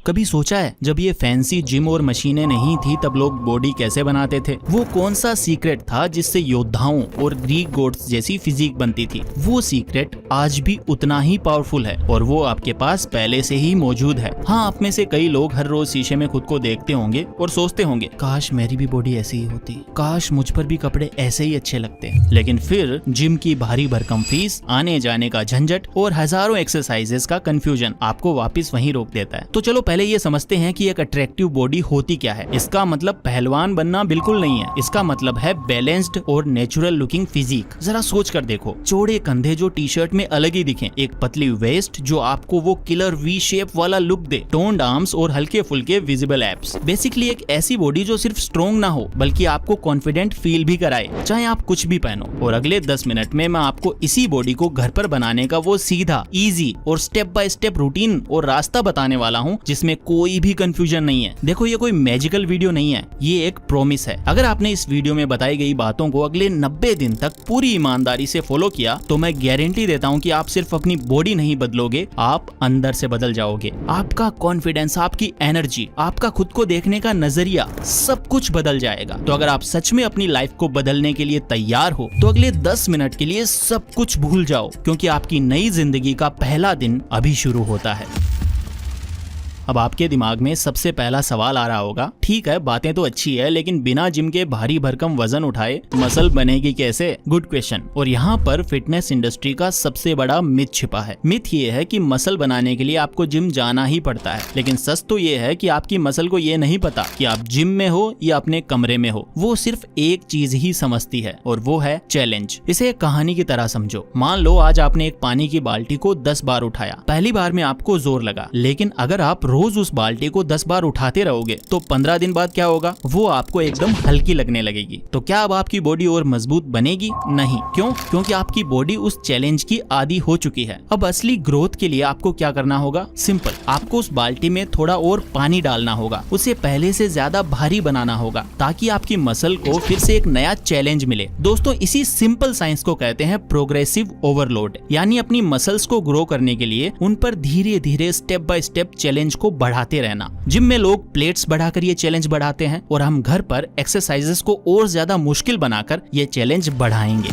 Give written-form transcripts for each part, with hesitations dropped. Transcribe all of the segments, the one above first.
कभी सोचा है जब ये फैंसी जिम और मशीनें नहीं थी तब लोग बॉडी कैसे बनाते थे? वो कौन सा सीक्रेट था जिससे योद्धाओं और ग्रीक गॉड्स जैसी फिजिक बनती थी? वो सीक्रेट आज भी उतना ही पावरफुल है और वो आपके पास पहले से ही मौजूद है। हाँ, आप में से कई लोग हर रोज शीशे में खुद को देखते होंगे और सोचते होंगे काश मेरी भी बॉडी ऐसी ही होती, काश मुझ पर भी कपड़े ऐसे ही अच्छे लगते। लेकिन फिर जिम की भारी भरकम फीस, आने जाने का झंझट और हजारों एक्सरसाइजेस का कंफ्यूजन आपको वापस वहीं रोक देता है। तो चलो पहले ये समझते हैं कि एक अट्रैक्टिव बॉडी होती क्या है। इसका मतलब पहलवान बनना बिल्कुल नहीं है। इसका मतलब है बैलेंस्ड और नेचुरल लुकिंग फिजिक। जरा सोच कर देखो, चौड़े कंधे जो टी शर्ट में अलग ही दिखें, एक पतली वेस्ट जो आपको वो किलर वी शेप वाला लुक दे, टोन्ड आर्म्स और हल्के फुल्के विजिबल एब्स। बेसिकली एक ऐसी बॉडी जो सिर्फ स्ट्रॉन्ग ना हो बल्कि आपको कॉन्फिडेंट फील भी कराए, चाहे आप कुछ भी पहनो। और अगले 10 मिनट में मैं आपको इसी बॉडी को घर पर बनाने का वो सीधा, इजी और स्टेप बाय स्टेप रूटीन और रास्ता बताने वाला हूँ जिसमें कोई भी कंफ्यूजन नहीं है। देखो, ये कोई मैजिकल वीडियो नहीं है, ये एक प्रॉमिस है। अगर आपने इस वीडियो में बताई गई बातों को अगले 90 दिन तक पूरी ईमानदारी से फॉलो किया तो मैं गारंटी देता हूँ कि आप सिर्फ अपनी बॉडी नहीं बदलोगे, आप अंदर से बदल जाओगे। आपका कॉन्फिडेंस, आपकी एनर्जी, आपका खुद को देखने का नजरिया, सब कुछ बदल जाएगा। तो अगर आप सच में अपनी लाइफ को बदलने के लिए तैयार हो तो अगले 10 मिनट के लिए सब कुछ भूल जाओ, क्योंकि आपकी नई जिंदगी का पहला दिन अभी शुरू होता है। अब आपके दिमाग में सबसे पहला सवाल आ रहा होगा, ठीक है बातें तो अच्छी है लेकिन बिना जिम के भारी भरकम वजन उठाए मसल बनेगी कैसे? Good question. और यहाँ पर फिटनेस इंडस्ट्री का सबसे बड़ा मिथ छिपा है। मिथ ये है कि मसल बनाने के लिए आपको जिम जाना ही पड़ता है, लेकिन सच तो ये है कि आपकी मसल को ये नहीं पता कि आप जिम में हो या अपने कमरे में हो। वो सिर्फ एक चीज ही समझती है और वो है चैलेंज। इसे एक कहानी की तरह समझो। मान लो आज आपने एक पानी की बाल्टी को 10 बार उठाया। पहली बार में आपको जोर लगा, लेकिन अगर आप रोज उस बाल्टी को 10 बार उठाते रहोगे तो 15 दिन बाद क्या होगा? वो आपको एकदम हल्की लगने लगेगी। तो क्या अब आपकी बॉडी और मजबूत बनेगी? नहीं। क्यों? क्योंकि आपकी बॉडी उस चैलेंज की आदी हो चुकी है। अब असली ग्रोथ के लिए आपको क्या करना होगा? सिंपल, आपको उस बाल्टी में थोड़ा और पानी डालना होगा, उसे पहले से ज्यादा भारी बनाना होगा ताकि आपकी मसल को फिर से एक नया चैलेंज मिले। दोस्तों, इसी सिंपल साइंस को कहते हैं प्रोग्रेसिव ओवरलोड। यानी अपनी मसल्स को ग्रो करने के लिए उन पर धीरे धीरे स्टेप बाय स्टेप चैलेंज को बढ़ाते रहना। जिम में लोग प्लेट्स बढ़ाकर ये चैलेंज बढ़ाते हैं और हम घर पर एक्सरसाइजेस को और ज्यादा मुश्किल बनाकर ये चैलेंज बढ़ाएंगे।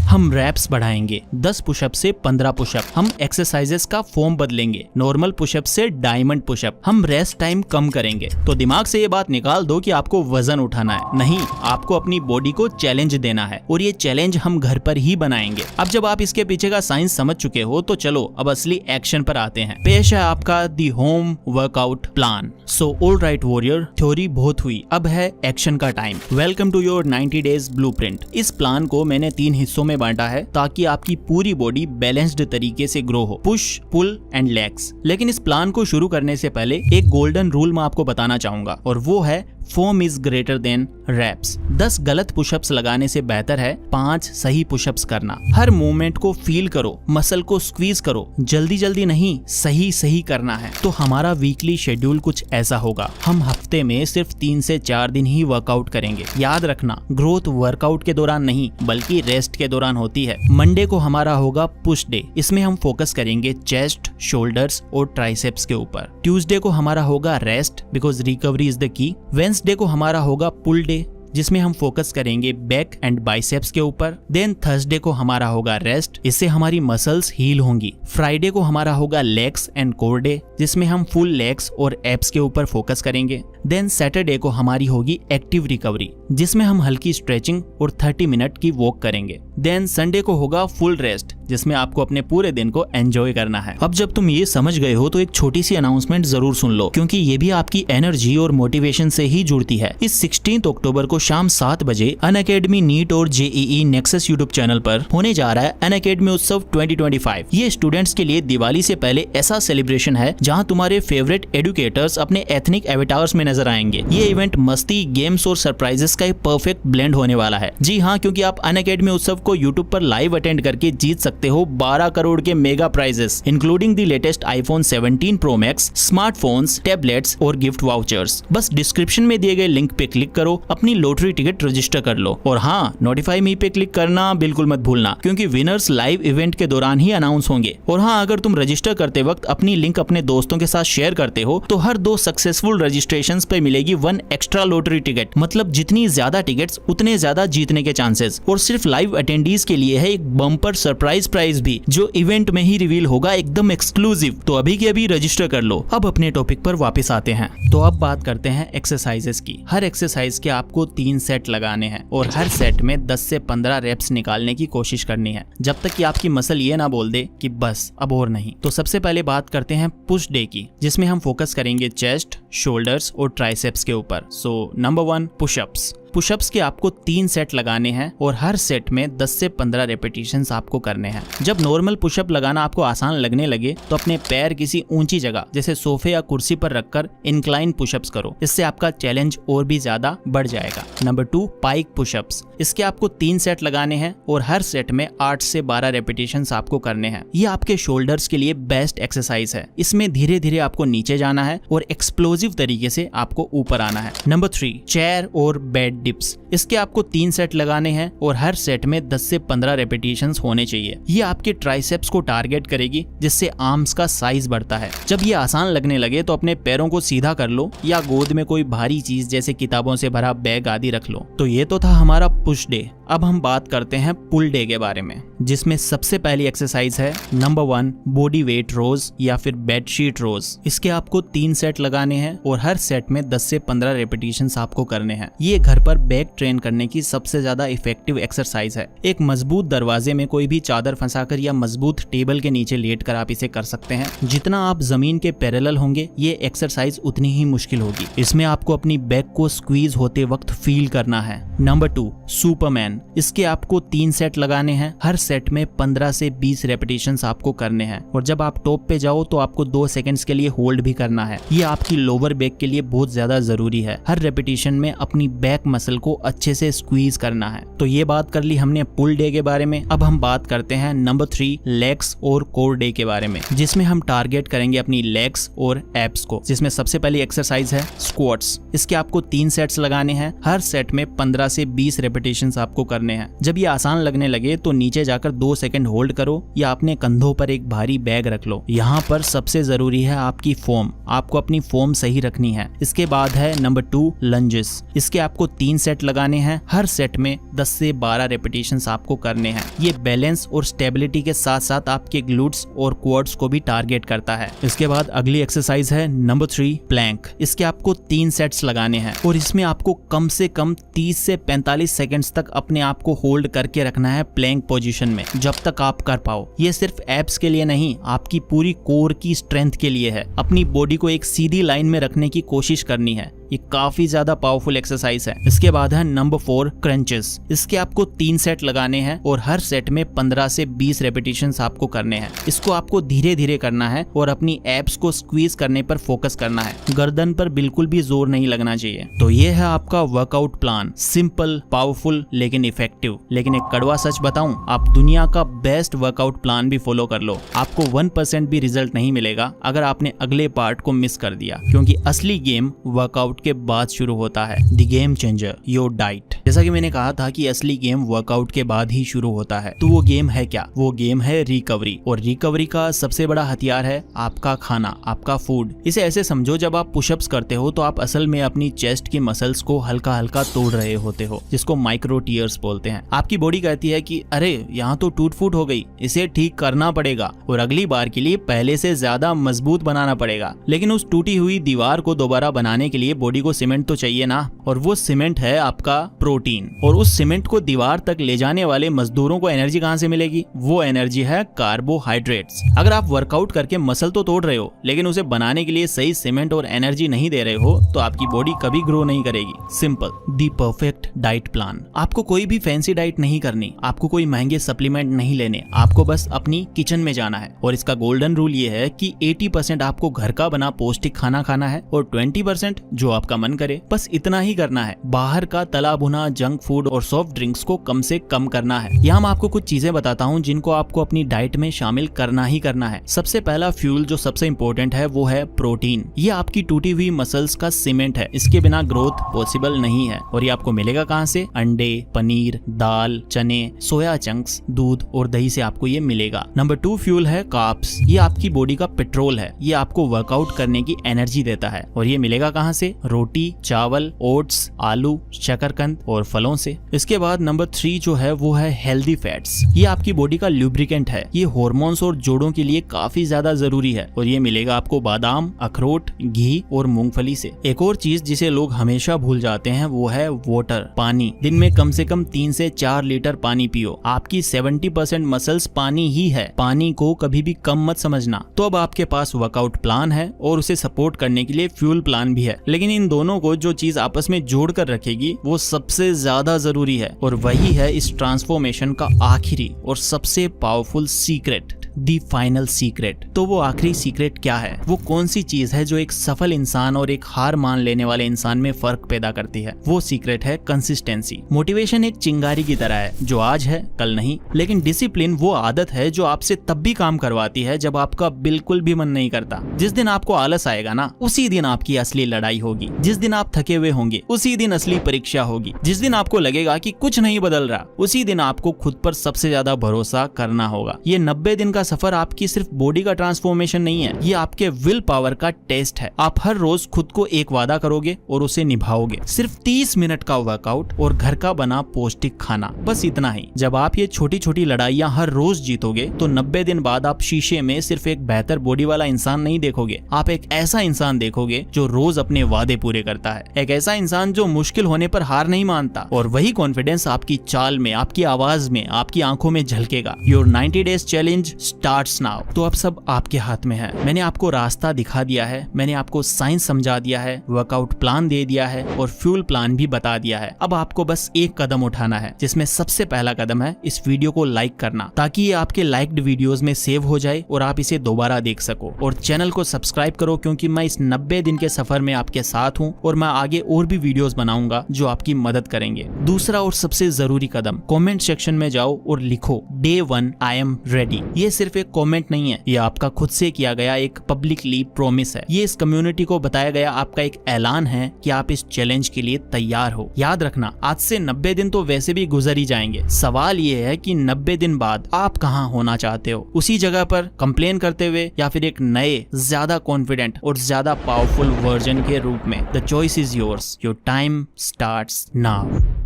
हम रैप्स बढ़ाएंगे, 10 पुशअप से 15 पुशअप। हम एक्सरसाइजेस का फॉर्म बदलेंगे, नॉर्मल पुशअप से डायमंड पुशअप। हम रेस्ट टाइम कम करेंगे। तो दिमाग से ये बात निकाल दो कि आपको वजन उठाना है, नहीं, आपको अपनी बॉडी को चैलेंज देना है और ये चैलेंज हम घर पर ही बनाएंगे। अब जब आप इसके पीछे का साइंस समझ चुके हो तो चलो अब असली एक्शन पर आते हैं। पेश है आपका the home workout plan. So all right warrior, theory बहुत हुई, अब है एक्शन का time. Welcome to your 90 days blueprint. इस प्लान को मैंने 3 हिस्सों में बांटा है ताकि आपकी पूरी बॉडी बैलेंस्ड तरीके से ग्रो हो, पुश, पुल एंड लेग्स। लेकिन इस प्लान को शुरू करने से पहले एक गोल्डन रूल मैं आपको बताना चाहूंगा और वो है form is greater than reps. 10 गलत पुशअप्स लगाने से बेहतर है 5 सही पुशअप्स करना। हर मूवमेंट को फील करो, मसल को स्क्वीज करो, जल्दी जल्दी नहीं, सही सही करना है। तो हमारा वीकली शेड्यूल कुछ ऐसा होगा। हम हफ्ते में सिर्फ 3 से 4 दिन ही वर्कआउट करेंगे। याद रखना, ग्रोथ वर्कआउट के दौरान नहीं बल्कि रेस्ट के दौरान होती है। मंडे को हमारा होगा पुश डे, इसमें हम फोकस करेंगे चेस्ट, शोल्डर्स और ट्राइसेप्स के ऊपर। ट्यूसडे को हमारा होगा rest because recovery is the key. Wednesday को हमारा होगा पुल डे जिसमें हम फोकस करेंगे बैक एंड बाइसेप्स के ऊपर। देन थर्सडे को हमारा होगा रेस्ट, इससे हमारी मसल्स हील होंगी। फ्राइडे को हमारा होगा लेग्स एंड कोर डे जिसमें हम फुल लेग्स और एब्स के ऊपर फोकस करेंगे। देन सैटरडे को हमारी होगी एक्टिव रिकवरी जिसमें हम हल्की स्ट्रेचिंग और 30 मिनट की वॉक करेंगे। देन संडे को होगा फुल रेस्ट जिसमें आपको अपने पूरे दिन को एंजॉय करना है। अब जब तुम ये समझ गए हो तो एक छोटी सी अनाउंसमेंट जरूर सुन लो, क्योंकि ये भी आपकी एनर्जी और मोटिवेशन से ही जुड़ती है। इस 16 अक्टूबर को शाम 7 बजे अनअकैडमी नीट और जेईई नेक्सस यूट्यूब चैनल पर होने जा रहा है अनअकैडमी उत्सव 2025। ये स्टूडेंट्स के लिए दिवाली से पहले ऐसा सेलिब्रेशन है जहां तुम्हारे फेवरेट एडुकेटर्स अपने एथनिक एवेटार्स में नजर आएंगे। ये इवेंट मस्ती, गेम्स और सरप्राइजेस का एक परफेक्ट ब्लेंड होने वाला है। जी हाँ, क्योंकि आप अनअकैडमी उत्सव को यूट्यूब पर लाइव अटेंड करके जीत सकते सकते हो 12 करोड़ के mega prizes including the latest iPhone 17 pro max, smartphones, tablets और गिफ्ट वाउचर्स। बस डिस्क्रिप्शन में दिए गए लिंक पे क्लिक करो, अपनी लॉटरी टिकट रजिस्टर कर लो। और हाँ, नोटिफाई मी पे क्लिक करना बिल्कुल मत भूलना, क्योंकि विनर्स लाइव इवेंट के दौरान ही अनाउंस होंगे। और हाँ, अगर तुम रजिस्टर करते वक्त अपनी लिंक अपने दोस्तों के साथ शेयर करते हो तो हर 2 सक्सेसफुल रजिस्ट्रेशंस पे मिलेगी 1 एक्स्ट्रा लॉटरी टिकट। मतलब जितनी ज्यादा टिकट्स उतने ज्यादा जीतने के चांसेस। और सिर्फ लाइव अटेंडीज के लिए है एक बम्पर सरप्राइज प्राइज भी, जो इवेंट में ही रिवील होगा, एकदम एक्सक्लूसिव। तो अभी के अभी रजिस्टर कर लो। अब अपने टॉपिक पर वापस आते हैं। तो अब बात करते हैं एक्सरसाइजेस की। हर एक्सरसाइज के आपको 3 सेट लगाने हैं और हर सेट में 10 से 15 रेप्स निकालने की कोशिश करनी है, जब तक कि आपकी मसल ये ना बोल दे कि बस अब और नहीं। तो सबसे पहले बात करते हैं पुश डे की, जिसमें हम फोकस करेंगे चेस्ट, शोल्डर्स और ट्राइसेप्स के ऊपर। So number 1, pushups. पुशअप्स के आपको 3 सेट लगाने हैं और हर सेट में 10 से 15 रेपिटेशंस आपको करने हैं। जब नॉर्मल पुशअप लगाना आपको आसान लगने लगे तो अपने पैर किसी ऊंची जगह जैसे सोफे या कुर्सी पर रखकर इंक्लाइन पुशअप्स करो। इससे आपका चैलेंज और भी ज्यादा बढ़ जाएगा। Number 2, pike pushups. इसके आपको 3 सेट लगाने हैं और हर सेट में 8 से 12 रेपिटेशंस आपको करने हैं। ये आपके शोल्डर्स के लिए बेस्ट एक्सरसाइज है। इसमें धीरे धीरे आपको नीचे जाना है और एक्सप्लोजिव तरीके से आपको ऊपर आना है। नंबर 3, चेयर और बेड डिप्स। इसके आपको 3 सेट लगाने हैं और हर सेट में 10 से 15 रेपिटेशंस होने चाहिए। ये आपके ट्राइसेप्स को टारगेट करेगी, जिससे आर्म्स का साइज बढ़ता है। जब ये आसान लगने लगे तो अपने पैरों को सीधा कर लो या गोद में कोई भारी चीज जैसे किताबों से भरा बैग आदि रख लो। तो ये तो था हमारा पुश डे। अब हम बात करते हैं पुल डे के बारे में, जिसमें सबसे पहली एक्सरसाइज है नंबर 1, बॉडी वेट रोज या फिर बेडशीट रोज। इसके आपको 3 सेट लगाने हैं और हर सेट में 10 से 15 रेपिटेशंस आपको करने हैं। ये घर पर बैक ट्रेन करने की सबसे ज्यादा इफेक्टिव एक्सरसाइज है। एक मजबूत दरवाजे में कोई भी चादर फंसाकर या मजबूत टेबल के नीचे लेटकर आप इसे कर सकते हैं। जितना आप जमीन के पैरेलल होंगे ये एक्सरसाइज उतनी ही मुश्किल होगी। इसमें आपको अपनी बैक को स्क्वीज होते वक्त फील करना है। Number 2, Superman. इसके आपको 3 सेट लगाने हैं। हर सेट में 15 से 20 रेपिटेशंस आपको करने हैं और जब आप टॉप पे जाओ तो आपको 2 सेकंड्स के लिए होल्ड भी करना है। ये आपकी लोअर बैक के लिए बहुत ज्यादा जरूरी है। हर रेपिटेशन में अपनी बैक मसल को अच्छे से स्क्वीज करना है। तो ये बात कर ली हमने पुल डे के बारे में। अब हम बात करते हैं नंबर 3, लेग्स और कोर डे के बारे में, जिसमें हम टारगेट करेंगे अपनी लेग्स और एब्स को। जिसमें सबसे पहली एक्सरसाइज है स्क्वाट्स। इसके आपको 3 सेट्स लगाने हैं। हर सेट में 15 से 20 रेपिटेशंस आपको करने हैं। जब ये आसान लगने लगे तो नीचे जाकर 2 सेकंड होल्ड करो या अपने कंधों पर एक भारी बैग रख लो। यहाँ पर सबसे जरूरी है आपकी फॉर्म। आपको अपनी फॉर्म सही रखनी है। इसके बाद है नंबर 2, लंजेस। इसके आपको 3 सेट लगाने हैं। हर सेट में 10 से 12 रेपिटेशंस आपको करने हैं। ये बैलेंस और स्टेबिलिटी के साथ साथ आपके ग्लूट्स और क्वाड्स को भी टारगेट करता है। इसके बाद अगली एक्सरसाइज है नंबर 3, प्लैंक। इसके आपको 3 सेट्स लगाने हैं और इसमें आपको कम से कम 30 से 45 सेकंड्स तक अपने आप को होल्ड करके रखना है प्लैंक पोजीशन में, जब तक आप कर पाओ। ये सिर्फ एब्स के लिए नहीं, आपकी पूरी कोर की स्ट्रेंथ के लिए है। अपनी बॉडी को एक सीधी लाइन में रखने की कोशिश करनी है। ये काफी ज्यादा पावरफुल एक्सरसाइज है। इसके बाद है नंबर 4, क्रंचेस। इसके आपको 3 सेट लगाने हैं और हर सेट में 15 से 20 रेपिटेशंस आपको करने हैं। इसको आपको धीरे धीरे करना है और अपनी एब्स को स्क्वीज करने पर फोकस करना है। गर्दन पर बिल्कुल भी जोर नहीं लगना चाहिए। तो ये है आपका वर्कआउट प्लान। सिंपल, पावरफुल लेकिन इफेक्टिव। लेकिन एक कड़वा सच बताऊं, आप दुनिया का बेस्ट वर्कआउट प्लान भी फॉलो कर लो, आपको 1% भी रिजल्ट नहीं मिलेगा अगर आपने अगले पार्ट को मिस कर दिया। क्योंकि असली गेम वर्कआउट के बाद शुरू होता है। The game changer, your diet. जैसा कि मैंने कहा था कि असली गेम वर्कआउट के बाद ही शुरू होता है। तो वो गेम है क्या? वो गेम है रिकवरी। और रिकवरी का सबसे बड़ा हथियार है आपका खाना, आपका फूड। इसे ऐसे समझो, जब आप पुशअप्स करते हो तो आप असल में अपनी चेस्ट की मसल्स को हल्का हल्का तोड़ रहे होते हो, जिसको माइक्रो टीयर्स बोलते हैं। आपकी बॉडी कहती है कि अरे यहाँ तो टूट फूट हो गई, इसे ठीक करना पड़ेगा और अगली बार के लिए पहले से ज्यादा मजबूत बनाना पड़ेगा। लेकिन उस टूटी हुई दीवार को दोबारा बनाने के लिए बॉडी को सीमेंट तो चाहिए ना, और वो सीमेंट है आपका प्रोटीन। और उस सीमेंट को दीवार तक ले जाने वाले मजदूरों को एनर्जी कहाँ से मिलेगी? वो एनर्जी है कार्बोहाइड्रेट्स। अगर आप वर्कआउट करके मसल तो तोड़ रहे हो, लेकिन उसे बनाने के लिए सही सीमेंट और एनर्जी नहीं दे रहे हो, तो आपकी बॉडी कभी ग्रो नहीं करेगी। सिंपल, दी परफेक्ट डाइट प्लान। आपको कोई भी फैंसी डाइट नहीं करनी, आपको कोई महंगे सप्लीमेंट नहीं लेने, आपको बस अपनी किचन में जाना है। और इसका गोल्डन रूल ये है कि 80% आपको घर का बना पौष्टिक खाना खाना है और 20% जो आपका मन करे। बस इतना ही करना है। बाहर का तला भुना खाना, जंक फूड और सॉफ्ट ड्रिंक्स को कम से कम करना है। यहाँ मैं आपको कुछ चीजें बताता हूँ जिनको आपको अपनी डाइट में शामिल करना ही करना है। सबसे पहला फ्यूल जो सबसे इंपॉर्टेंट है वो है प्रोटीन। ये आपकी टूटी हुई मसल्स का सीमेंट है, इसके बिना ग्रोथ पॉसिबल नहीं है। और ये आपको मिलेगा कहाँ से? अंडे, पनीर, दाल, चने, सोया चंक्स, दूध और दही से आपको ये मिलेगा। नंबर 2 फ्यूल है कार्ब्स। ये आपकी बॉडी का पेट्रोल है, ये आपको वर्कआउट करने की एनर्जी देता है। और ये मिलेगा कहाँ से? रोटी, चावल, ओट्स, आलू, शकरकंद और फलों से। इसके बाद नंबर 3 जो है वो है हेल्दी फैट्स। ये आपकी बॉडी का लुब्रिकेंट है, ये हार्मोन्स और जोड़ों के लिए काफी ज्यादा जरूरी है। और ये मिलेगा आपको बादाम, अखरोट, घी और मूंगफली से। एक और चीज जिसे लोग हमेशा भूल जाते हैं वो है वाटर, पानी। दिन में कम से कम 3 से 4 लीटर पानी पियो। आपकी 70% मसल्स पानी ही है, पानी को कभी भी कम मत समझना। तो अब आपके पास वर्कआउट प्लान है और उसे सपोर्ट करने के लिए फ्यूल प्लान भी है, लेकिन इन दोनों को जो चीज आपस में जोड़ कर रखेगी वो सबसे ज्यादा जरूरी है, और वही है इस ट्रांसफॉर्मेशन का आखिरी और सबसे powerful secret, the final secret. तो वो आखिरी सीक्रेट क्या है? वो कौन सी चीज है जो एक सफल इंसान और एक हार मान लेने वाले इंसान में फर्क पैदा करती है? वो सीक्रेट है कंसिस्टेंसी। मोटिवेशन एक चिंगारी की तरह है जो आज है कल नहीं, लेकिन डिसिप्लिन वो आदत है जो आपसे तब भी काम करवाती है जब आपका बिल्कुल भी मन नहीं करता। जिस दिन आपको आलस आएगा ना, उसी दिन आपकी असली लड़ाई होगी। जिस दिन आप थके हुए होंगे, उसी दिन असली परीक्षा होगी। जिस दिन आपको लगेगा कि कुछ नहीं बदल रहा, उसी दिन आपको खुद पर सबसे ज्यादा भरोसा करना होगा। ये 90 दिन का सफर आपकी सिर्फ बॉडी का ट्रांसफॉर्मेशन नहीं है, ये आपके विल पावर का टेस्ट है। आप हर रोज खुद को एक वादा करोगे और उसे निभाओगे। सिर्फ 30 मिनट का वर्कआउट और घर का बना पौष्टिक खाना, बस इतना ही। जब आप ये छोटी छोटी लड़ाइयाँ हर रोज जीतोगे तो 90 दिन बाद आप शीशे में सिर्फ एक बेहतर बॉडी वाला इंसान नहीं देखोगे, आप एक ऐसा इंसान देखोगे जो रोज अपने वादे पूरे करता है। एक ऐसा इंसान जो मुश्किल होने पर हार नहीं मानता। और वही कॉन्फिडेंस आपकी चाल में, आपकी आवाज में, आपकी आंखों में झलकेगा। Your 90 days challenge starts now. तो अब सब आपके हाथ में है। मैंने आपको रास्ता दिखा दिया है, मैंने आपको साइंस समझा दिया है, वर्कआउट प्लान दे दिया है और फ्यूल प्लान भी बता दिया है। अब आपको बस एक कदम उठाना है, जिसमें सबसे पहला कदम है इस वीडियो को लाइक करना, ताकि ये आपके लाइक्ड वीडियोस में सेव हो जाए और आप इसे दोबारा देख सको। और चैनल को सब्सक्राइब करो, क्योंकि मैं इस 90 दिन के सफर में आपके साथ हूँ और मैं आगे और भी वीडियोस बनाऊंगा जो आपकी मदद करेंगे। दूसरा और सबसे जरूरी कदम, कमेंट सेक्शन में जाओ और लिखो Day 1 आई एम रेडी। ये सिर्फ एक कमेंट नहीं है, ये आपका खुद से किया गया एक पब्लिकली प्रॉमिस है। ये इस कम्युनिटी को बताया गया आपका एक ऐलान है कि आप इस चैलेंज के लिए तैयार हो। याद रखना, आज से 90 दिन तो वैसे भी गुजर ही जाएंगे। सवाल ये है कि 90 दिन बाद आप कहाँ होना चाहते हो? उसी जगह पर कंप्लेन करते हुए, या फिर एक नए, ज्यादा कॉन्फिडेंट और ज्यादा पावरफुल वर्जन के रूप में? The choice is yours. Your time starts now.